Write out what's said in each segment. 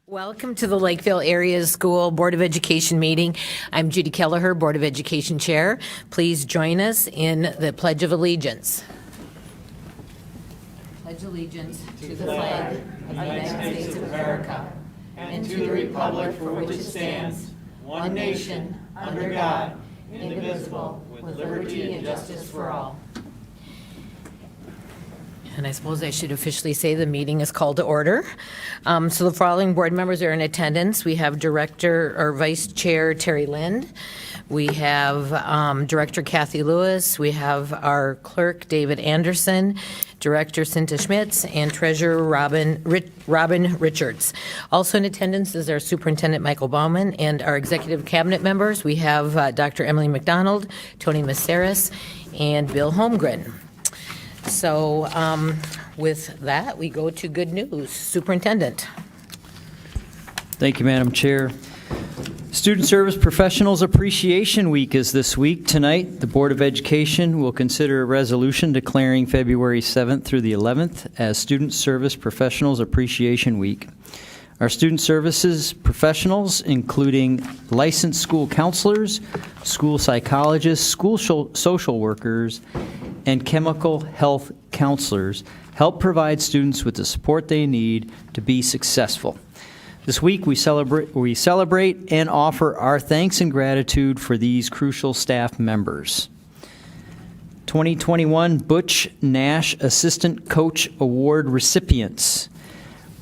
Welcome to the Lakeville Area School Board of Education meeting. I'm Judy Kelleher, Board of Education Chair. Please join us in the Pledge of Allegiance. Pledge allegiance to the flag of the United States of America and to the republic for which it stands, one nation, under God, indivisible, with liberty and justice for all. And I suppose I should officially say the meeting is called to order. So the following board members are in attendance. We have Director or Vice Chair Terry Lind. We have Director Kathy Lewis. We have our Clerk David Anderson, Director Cinta Schmitz, and Treasurer Robin Richards. Also in attendance is our Superintendent Michael Bauman and our Executive Cabinet members. We have Dr. Emily McDonald, Tony Maceras, and Bill Holmgren. So with that, we go to good news. Superintendent. Thank you, Madam Chair. Student Service Professionals Appreciation Week is this week. Tonight, the Board of Education will consider a resolution declaring February 7th through the 11th as Student Service Professionals Appreciation Week. Our student services professionals, including licensed school counselors, school psychologists, school social workers, and chemical health counselors, help provide students with the support they need to be successful. This week, we celebrate and offer our thanks and gratitude for these crucial staff members. 2021 Butch Nash Assistant Coach Award recipients.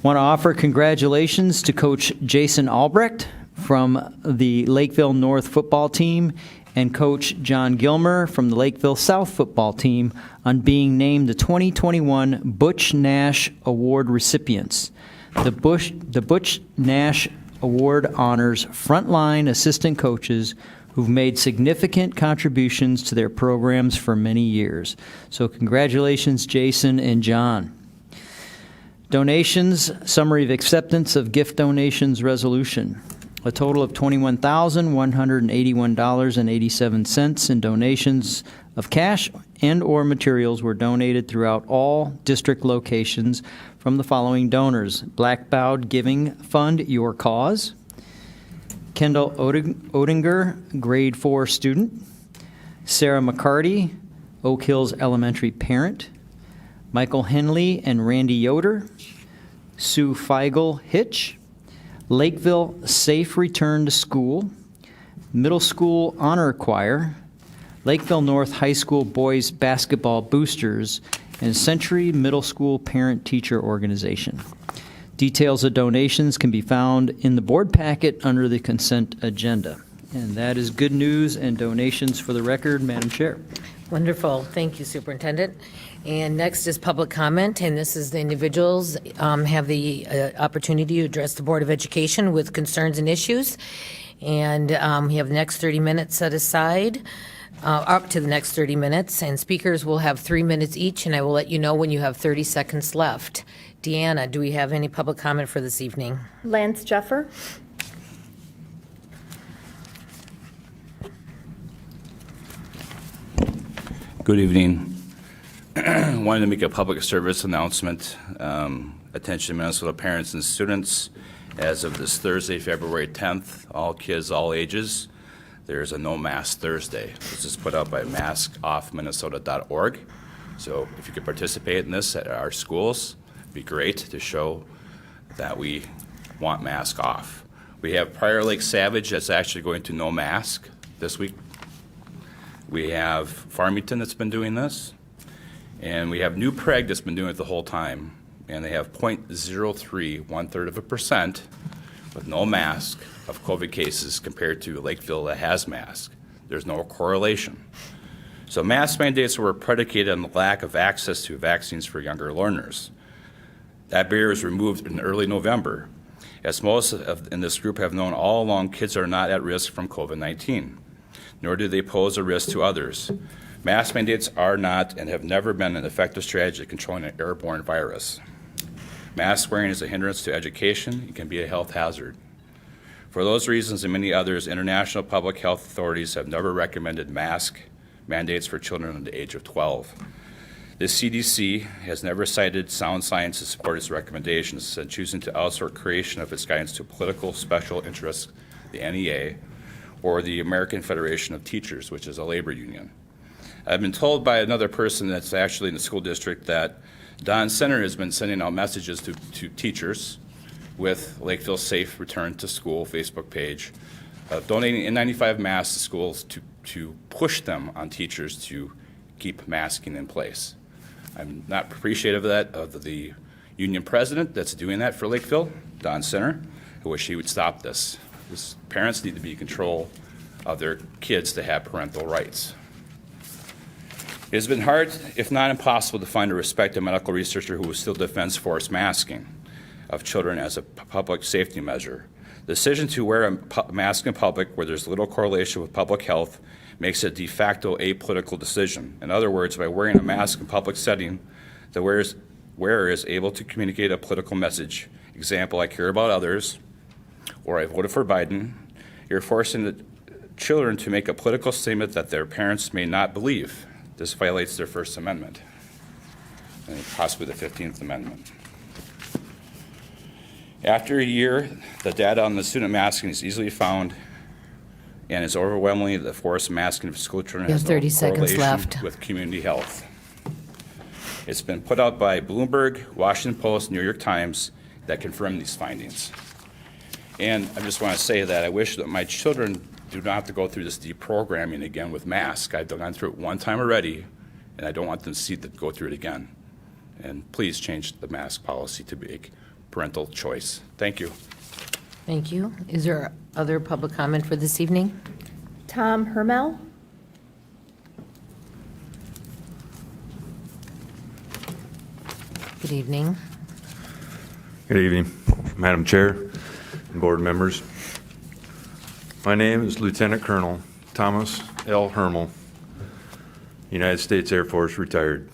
Want to offer congratulations to Coach Jason Albrecht from the Lakeville North football team and Coach John Gilmer from the Lakeville South football team on being named the 2021 Butch Nash Award recipients. The Butch Nash Award honors frontline assistant coaches who've made significant contributions to their programs for many years. So congratulations, Jason and John. Donations, summary of acceptance of gift donations resolution. A total of $21,181.87 in donations of cash and or materials were donated throughout all district locations from the following donors: Black Bowed Giving Fund, Your Cause; Kendall Odinger, grade 4 student; Sarah McCarty, Oak Hills Elementary parent; Michael Henley and Randy Yoder; Sue Feigl Hitch; Lakeville Safe Return to School; Middle School Honor Choir; Lakeville North High School Boys Basketball Boosters; and Century Middle School Parent Teacher Organization. Details of donations can be found in the board packet under the consent agenda. And that is good news and donations for the record, Madam Chair. Wonderful. Thank you, Superintendent. And next is public comment, and this is the individuals have the opportunity to address the Board of Education with concerns and issues. And we have the next 30 minutes set aside, up to the next 30 minutes, and speakers will have 3 minutes each, and I will let you know when you have 30 seconds left. Deanna, do we have any public comment for this evening? Lance Jeffer. Good evening. Wanted to make a public service announcement. Attention Minnesota parents and students. As of this Thursday, February 10th, all kids, all ages, there's a No Mask Thursday. This is put out by maskoffminnesota.org. So if you could participate in this at our schools, it'd be great to show that we want mask off. We have Prior Lake Savage that's actually going to no mask this week. We have Farmington that's been doing this. And we have New Prague that's been doing it the whole time. And they have 0.03, 1/3% with no mask of COVID cases compared to Lakeville that has mask. There's no correlation. So mask mandates were predicated on the lack of access to vaccines for younger learners. That barrier was removed in early November. As most in this group have known all along, kids are not at risk from COVID-19, nor do they pose a risk to others. Mask mandates are not and have never been an effective strategy of controlling an airborne virus. Mask wearing is a hindrance to education and can be a health hazard. For those reasons and many others, international public health authorities have never recommended mask mandates for children under the age of 12. The CDC has never cited sound science to support its recommendations, and choosing to outsource creation of its guidance to political special interests, the NEA, or the American Federation of Teachers, which is a labor union. I've been told by another person that's actually in the school district that Don Center has been sending out messages to teachers with Lakeville Safe Return to School Facebook page of donating N95 masks to schools to push them on teachers to keep masking in place. I'm not appreciative of that, of the union president that's doing that for Lakeville, Don Center. I wish he would stop this. Parents need to be in control of their kids to have parental rights. It has been hard, if not impossible, to find a respected medical researcher who still defends forced masking of children as a public safety measure. The decision to wear a mask in public where there's little correlation with public health makes it a de facto apolitical decision. In other words, by wearing a mask in public setting, the wearer is able to communicate a political message. Example, I care about others, or I voted for Biden. You're forcing the children to make a political statement that their parents may not believe. This violates their First Amendment, and possibly the 15th Amendment. After a year, the data on the student masking is easily found and is overwhelmingly the forced masking of school children You have has 30 no seconds correlation left. with community health. It's been put out by Bloomberg, Washington Post, New York Times that confirm these findings. And I just want to say that I wish that my children do not have to go through this deprogramming again with masks. I've gone through it one time already, and I don't want them to go through it again. And please change the mask policy to be a parental choice. Thank you. Thank you. Is there other public comment for this evening? Tom Hermel. Good evening. Good evening, Madam Chair and board members. My name is Lieutenant Colonel Thomas L. Hermel, United States Air Force, retired.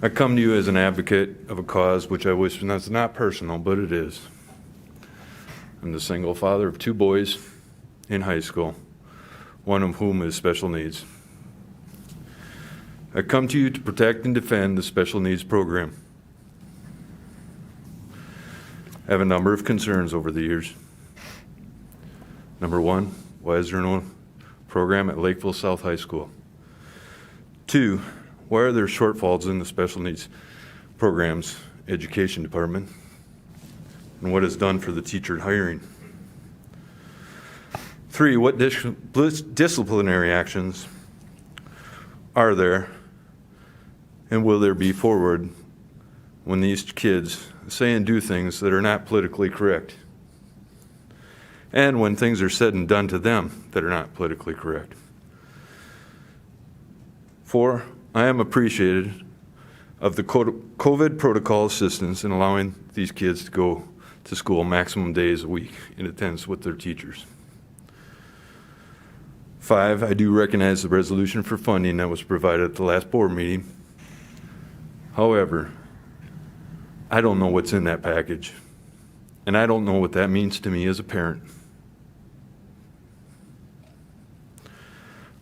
I come to you as an advocate of a cause which I wish was not personal, but it is. I'm the single father of 2 boys in high school, one of whom is special needs. I come to you to protect and defend the special needs program. I have a number of concerns over the years. Number 1, why is there no program at Lakeville South High School? 2, why are there shortfalls in the special needs programs education department? And what is done for the teacher hiring? 3, what disciplinary actions are there and will there be forward when these kids say and do things that are not politically correct? And when things are said and done to them that are not politically correct? 4, I am appreciative of the COVID protocol assistance in allowing these kids to go to school maximum days a week in attendance with their teachers. 5, I do recognize the resolution for funding that was provided at the last board meeting. However, I don't know what's in that package, and I don't know what that means to me as a parent.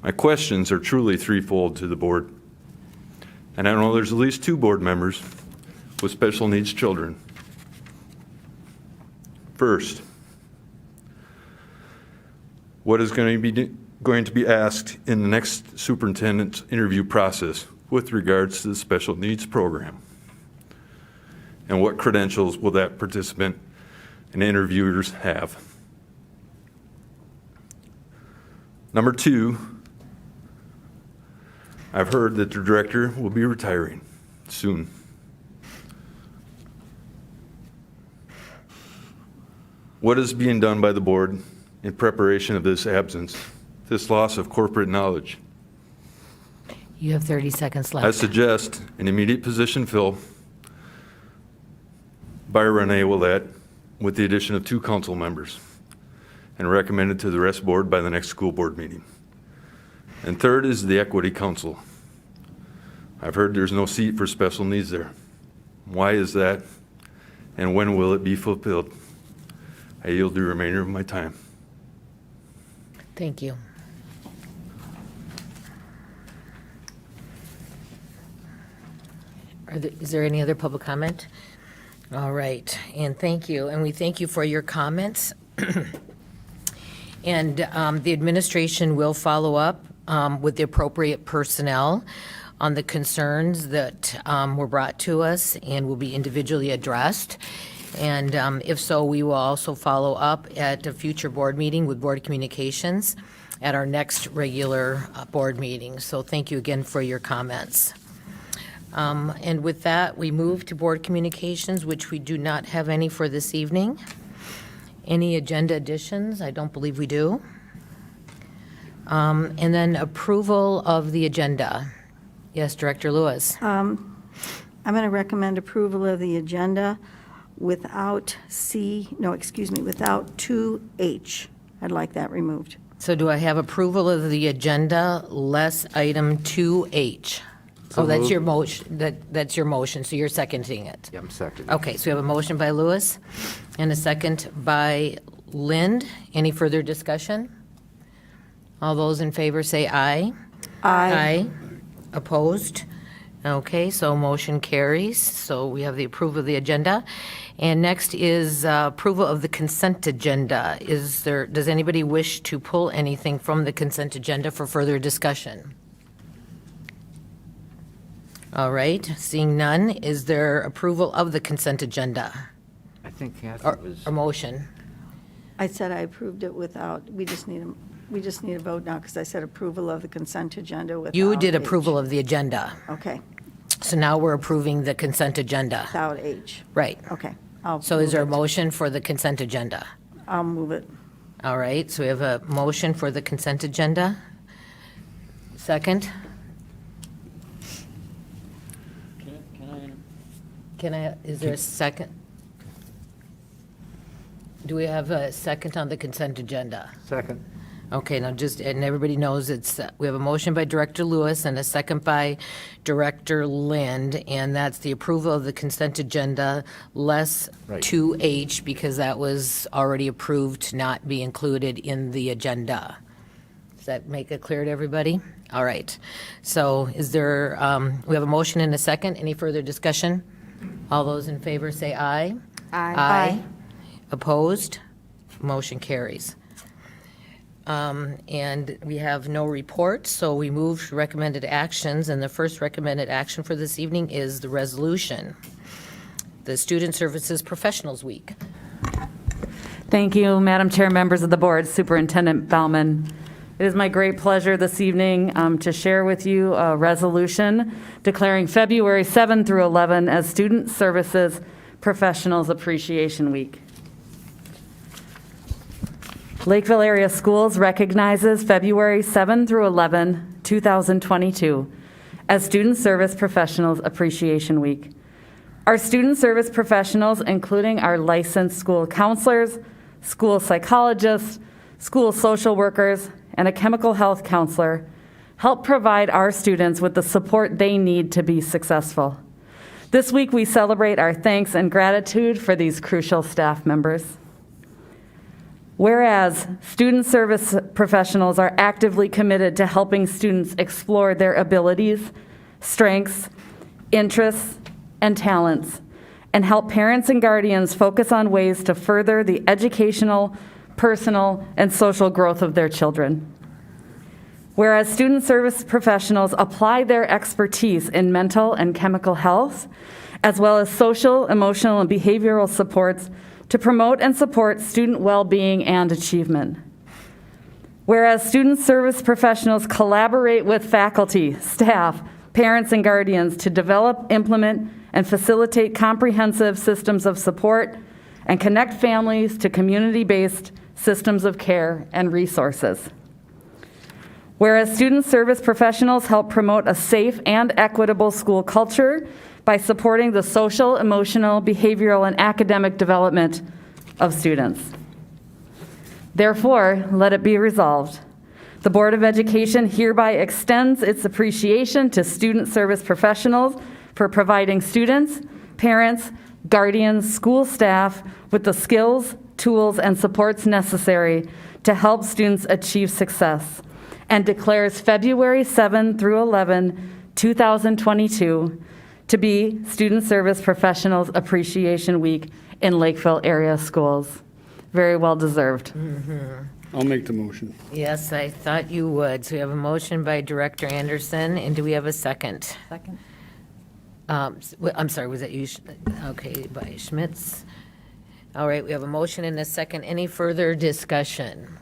My questions are truly threefold to the board, and I know there's at least 2 board members with special needs children. First, what is going to be asked in the next superintendent's interview process with regards to the special needs program? And what credentials will that participant and interviewers have? Number 2, I've heard that the director will be retiring soon. What is being done by the board in preparation of this absence, this loss of corporate knowledge? You have 30 seconds I left. suggest an immediate position fill by Renee Willett with the addition of 2 council members and recommended to the rest board by the next school board meeting. And third is the Equity Council. I've heard there's no seat for special needs there. Why is that? And when will it be fulfilled? I yield the remainder of my time. Thank you. Is there any other public comment? All right, and thank you, and we thank you for your comments. And the administration will follow up with the appropriate personnel on the concerns that were brought to us and will be individually addressed. And if so, we will also follow up at a future board meeting with Board Communications at our next regular board meeting. So thank you again for your comments. And with that, we move to Board Communications, which we do not have any for this evening. Any agenda additions? I don't believe we do. And then approval of the agenda. Yes, Director Lewis. I'm going to recommend approval of the agenda without without 2H. I'd like that removed. So do I have approval of the agenda less item 2H? Oh, that's your motion, that's your motion, so you're seconding it? Yeah, I'm second. Okay, so we have a motion by Lewis and a second by Lind. Any further discussion? All those in favor say aye. Aye. Opposed? Okay, so motion carries. So we have the approval of the agenda. And next is approval of the consent agenda. Does anybody wish to pull anything from the consent agenda for further discussion? All right, seeing none, is there approval of the consent agenda? I think Kathy Or was, a motion? I said I approved it without, we just need a vote now because I said approval of the consent agenda without You did H. approval of the agenda. Okay, So now we're approving the consent agenda. without H. Right. Okay. So is there a motion for the consent agenda? I'll move it. All right, so we have a motion for the consent agenda. Second? Is there a second? Do we have a second on the consent agenda? second. Okay, now and everybody knows we have a motion by Director Lewis and a second by Director Lind, and that's the approval of the consent agenda less Right. 2H, because that was already approved to not be included in the agenda. Does that make it clear to everybody? All right. So is there, we have a motion and a second. Any further discussion? All those in favor say aye. Aye. Opposed? Motion carries. And we have no report, so we move to recommended actions, and the first recommended action for this evening is the resolution, the Student Services Professionals Week. Thank you, Madam Chair, members of the board, Superintendent Baumann. It is my great pleasure this evening to share with you a resolution declaring February 7 through 11 as Student Services Professionals Appreciation Week. Lakeville Area Schools recognizes February 7 through 11, 2022 as Student Service Professionals Appreciation Week. Our student service professionals, including our licensed school counselors, school psychologists, school social workers, and a chemical health counselor, help provide our students with the support they need to be successful. This week, we celebrate our thanks and gratitude for these crucial staff members. Whereas student service professionals are actively committed to helping students explore their abilities, strengths, interests, and talents, and help parents and guardians focus on ways to further the educational, personal, and social growth of their children. Whereas student service professionals apply their expertise in mental and chemical health, as well as social, emotional, and behavioral supports to promote and support student well-being and achievement. Whereas student service professionals collaborate with faculty, staff, parents, and guardians to develop, implement, and facilitate comprehensive systems of support and connect families to community-based systems of care and resources. Whereas student service professionals help promote a safe and equitable school culture by supporting the social, emotional, behavioral, and academic development of students. Therefore, let it be resolved. The Board of Education hereby extends its appreciation to student service professionals for providing students, parents, guardians, school staff with the skills, tools, and supports necessary to help students achieve success, and declares February 7 through 11, 2022 to be Student Service Professionals Appreciation Week in Lakeville area schools. Very well deserved. I'll make the motion. Yes, I thought you would. So we have a motion by Director Anderson, and do we have a second? Second. I'm sorry, was that you? Okay, by Schmitz. All right, we have a motion and a second. Any further discussion?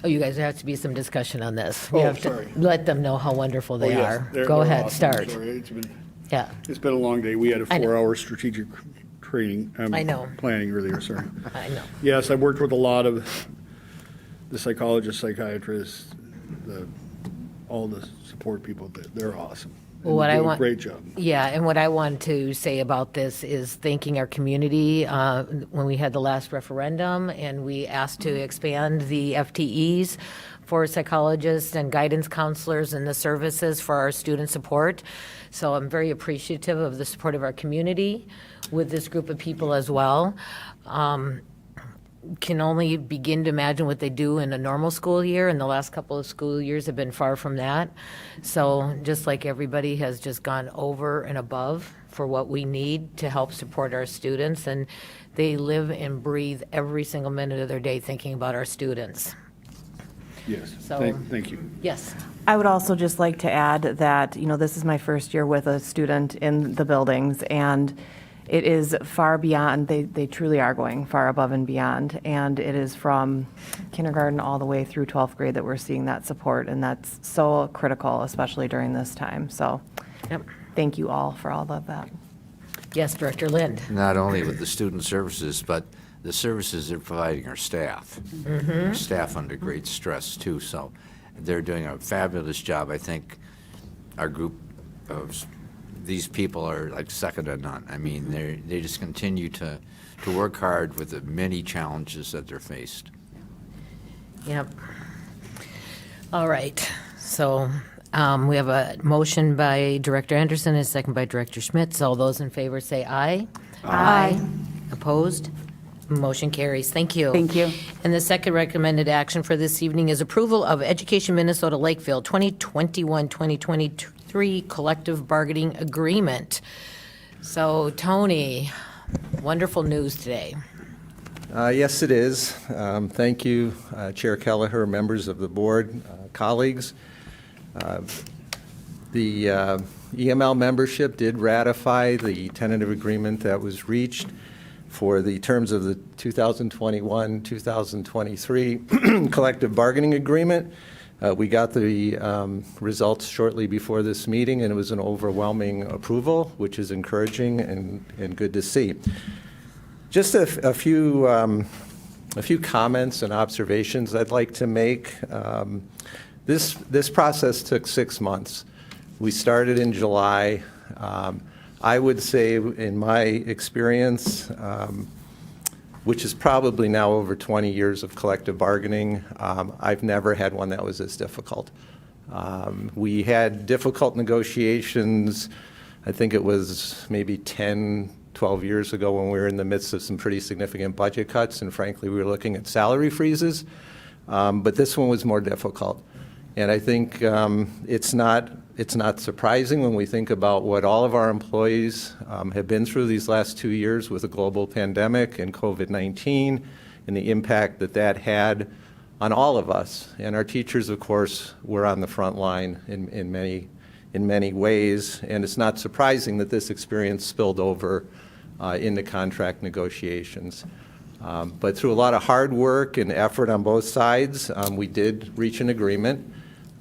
Oh, you guys, there has to be some discussion on this. We Oh, have to sorry. let them know how wonderful they Oh, yes, are. they're Go ahead, awesome. start. Sorry, Yeah, it's been a long day. We had a I know. 4-hour strategic training. I know. Planning earlier, sorry. I know. Yes, I've worked with a lot of the psychologists, psychiatrists, all the support people. They're awesome. And What they I do a want- Great job. Yeah, and what I want to say about this is thanking our community. When we had the last referendum and we asked to expand the FTEs for psychologists and guidance counselors and the services for our student support. So I'm very appreciative of the support of our community with this group of people as well. Can only begin to imagine what they do in a normal school year, and the last couple of school years have been far from that. So just like everybody has just gone over and above for what we need to help support our students, and they live and breathe every single minute of their day thinking about our students. Yes, So- thank you. Yes. I would also just like to add that, this is my first year with a student in the buildings, and it is far beyond, they truly are going far above and beyond, and it is from kindergarten all the way through 12th grade that we're seeing that support, and that's so critical, especially during this time. So Yep. thank you all for all of that. Yes, Director Lind. Not only with the student services, but the services they're providing our staff. Our staff under great stress, too, so they're doing a fabulous job. I think our group of these people are like second to none. I mean, they just continue to work hard with the many challenges that they're faced. Yep. All right. So we have a motion by Director Anderson and a second by Director Schmitz. All those in favor say aye. Aye. Opposed? Motion carries. Thank you. Thank you. And the second recommended action for this evening is approval of Education Minnesota Lakeville 2021-2023 Collective Bargaining Agreement. So, Tony, wonderful news today. Yes, it is. Thank you, Chair Kelleher, members of the board, colleagues. The EML membership did ratify the tentative agreement that was reached for the terms of the 2021-2023 collective bargaining agreement. We got the results shortly before this meeting, and it was an overwhelming approval, which is encouraging and good to see. Just a few comments and observations I'd like to make. This process took 6 months. We started in July. I would say, in my experience, which is probably now over 20 years of collective bargaining, I've never had one that was as difficult. We had difficult negotiations. I think it was maybe 10, 12 years ago when we were in the midst of some pretty significant budget cuts, and frankly, we were looking at salary freezes. But this one was more difficult. And I think it's not surprising when we think about what all of our employees have been through these last 2 years with a global pandemic and COVID-19 and the impact that had on all of us. And our teachers, of course, were on the front line in many ways. And it's not surprising that this experience spilled over into contract negotiations. But through a lot of hard work and effort on both sides, we did reach an agreement.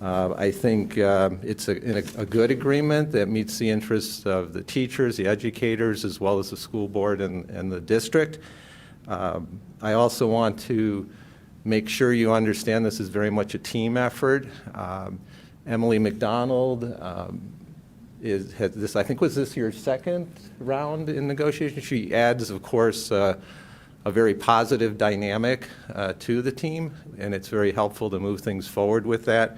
I think it's a good agreement that meets the interests of the teachers, the educators, as well as the school board and the district. I also want to make sure you understand this is very much a team effort. Emily McDonald has this, I think, was this your second round in negotiations? She adds, of course, a very positive dynamic to the team, and it's very helpful to move things forward with that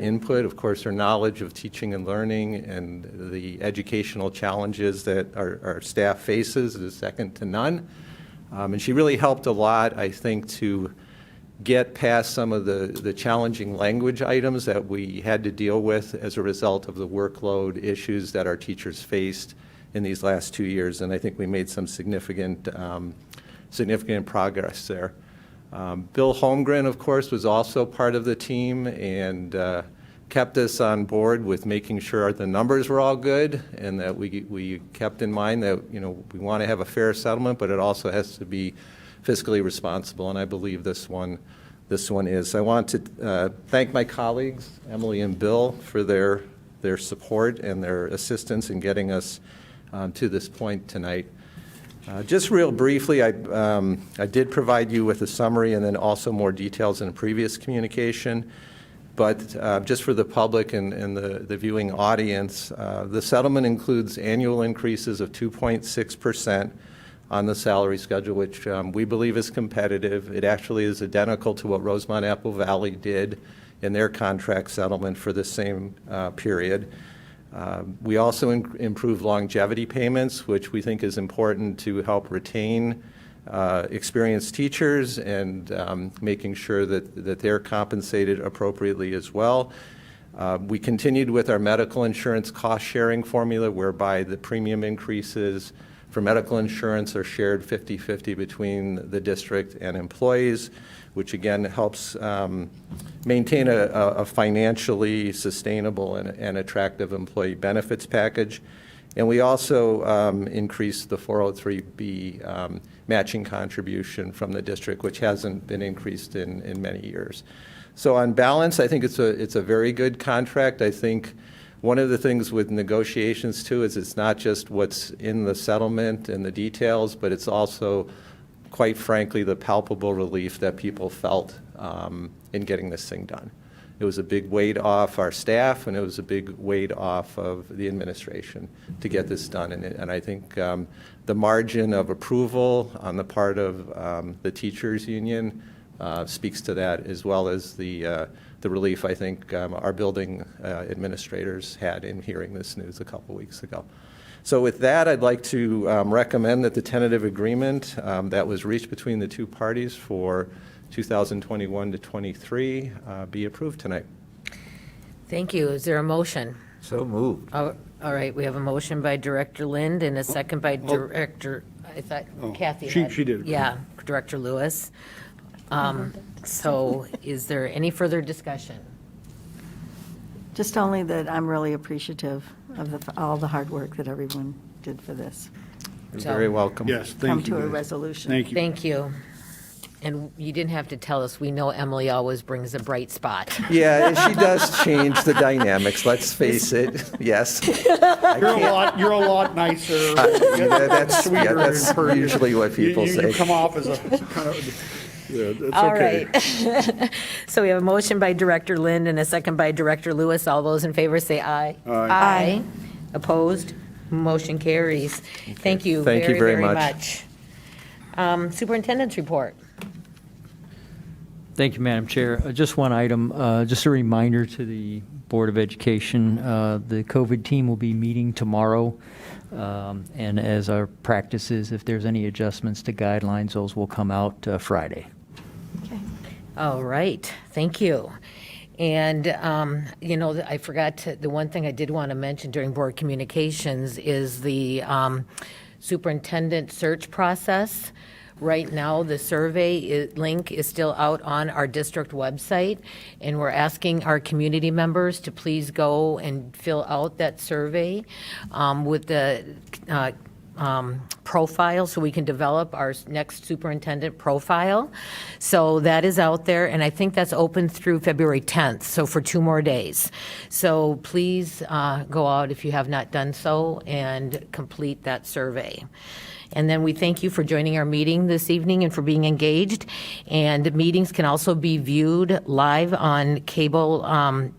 input. Of course, her knowledge of teaching and learning and the educational challenges that our staff faces is second to none. And she really helped a lot, I think, to get past some of the challenging language items that we had to deal with as a result of the workload issues that our teachers faced in these last 2 years, and I think we made some significant progress there. Bill Holmgren, of course, was also part of the team and kept us on board with making sure the numbers were all good, and that we kept in mind that, you know, we want to have a fair settlement, but it also has to be fiscally responsible, and I believe this one is. I want to thank my colleagues, Emily and Bill, for their support and their assistance in getting us to this point tonight. Just real briefly, I did provide you with a summary and then also more details in a previous communication. But just for the public and the viewing audience, the settlement includes annual increases of 2.6% on the salary schedule, which we believe is competitive. It actually is identical to what Rosemont Apple Valley did in their contract settlement for the same period. We also improved longevity payments, which we think is important to help retain experienced teachers and making sure that they're compensated appropriately as well. We continued with our medical insurance cost-sharing formula, whereby the premium increases for medical insurance are shared 50-50 between the district and employees, which again helps maintain a financially sustainable and attractive employee benefits package. And we also increased the 403B matching contribution from the district, which hasn't been increased in many years. So on balance, I think it's a very good contract. I think one of the things with negotiations too is it's not just what's in the settlement and the details, but it's also, quite frankly, the palpable relief that people felt in getting this thing done. It was a big weight off our staff, and it was a big weight off of the administration to get this done. And I think the margin of approval on the part of the teachers union speaks to that, as well as the relief I think our building administrators had in hearing this news a couple weeks ago. So with that, I'd like to recommend that the tentative agreement that was reached between the two parties for 2021 to 23 be approved tonight. Thank you. Is there a motion? So moved. All right, we have a motion by Director Lind and a second by Director, I thought Kathy had. She did. Yeah, Director Lewis. So is there any further discussion? Just only that I'm really appreciative of all the hard work that everyone did for this. You're So- very welcome. Yes, Come thank you. to a guys. resolution. Thank you. Thank you. And you didn't have to tell us, we know Emily always brings a bright spot. Yeah, and she does change the dynamics, let's face it, yes. You're a lot nicer. That's sweeter that's in person. usually what people You say. come off as a kind of, yeah, it's All okay. right. So we have a motion by Director Lind and a second by Director Lewis. All those in favor say aye. Aye. Opposed? Motion carries. Thank you Thank you very, very very much. much. Superintendent's report. Thank you, Madam Chair. Just one item, just a reminder to the Board of Education, the COVID team will be meeting tomorrow, and as our practice is, if there's any adjustments to guidelines, those will come out Friday. All right, thank you. And, I forgot the one thing I did want to mention during board communications is the superintendent search process. Right now, the survey link is still out on our district website, and we're asking our community members to please go and fill out that survey with the profile so we can develop our next superintendent profile. So that is out there, and I think that's open through February 10th, so for 2 more days. So please go out if you have not done so and complete that survey. And then we thank you for joining our meeting this evening and for being engaged. And meetings can also be viewed live on cable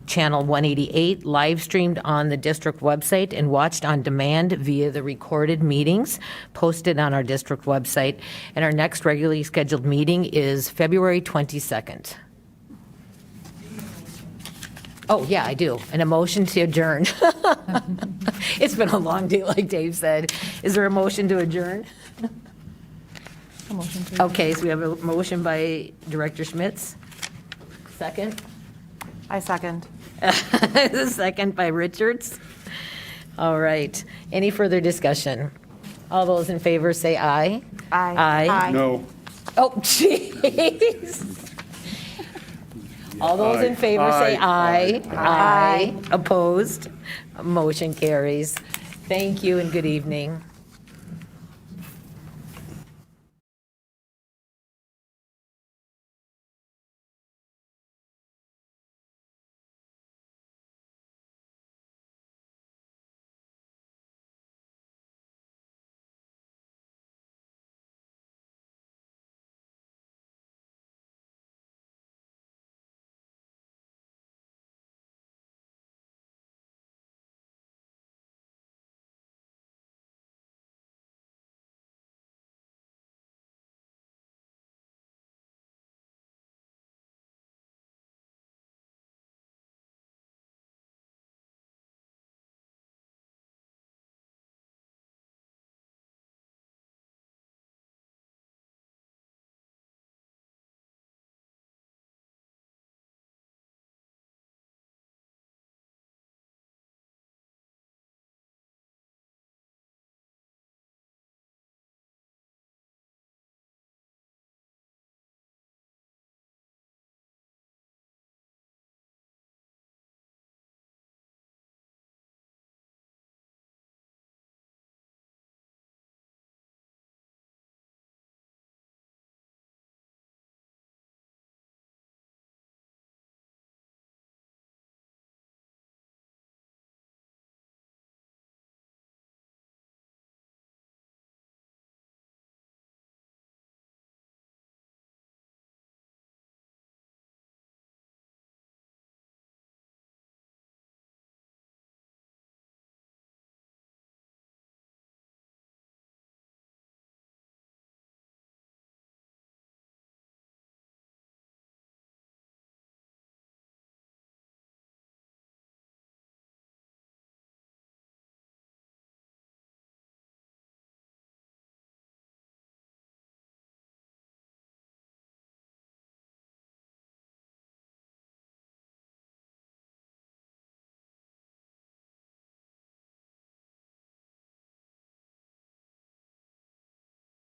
channel 188, live streamed on the district website, and watched on demand via the recorded meetings posted on our district website. And our next regularly scheduled meeting is February 22nd. Oh, yeah, I do. And a motion to adjourn. It's been a long day, like Dave said. Is there a motion to adjourn? Okay, so we have a motion by Director Schmitz. Second? I second. A second by Richards. All right. Any further discussion? All those in favor say aye. Aye. Aye. No. Oh, jeez. All those in favor say aye. Aye. Opposed? Motion carries. Thank you and good evening.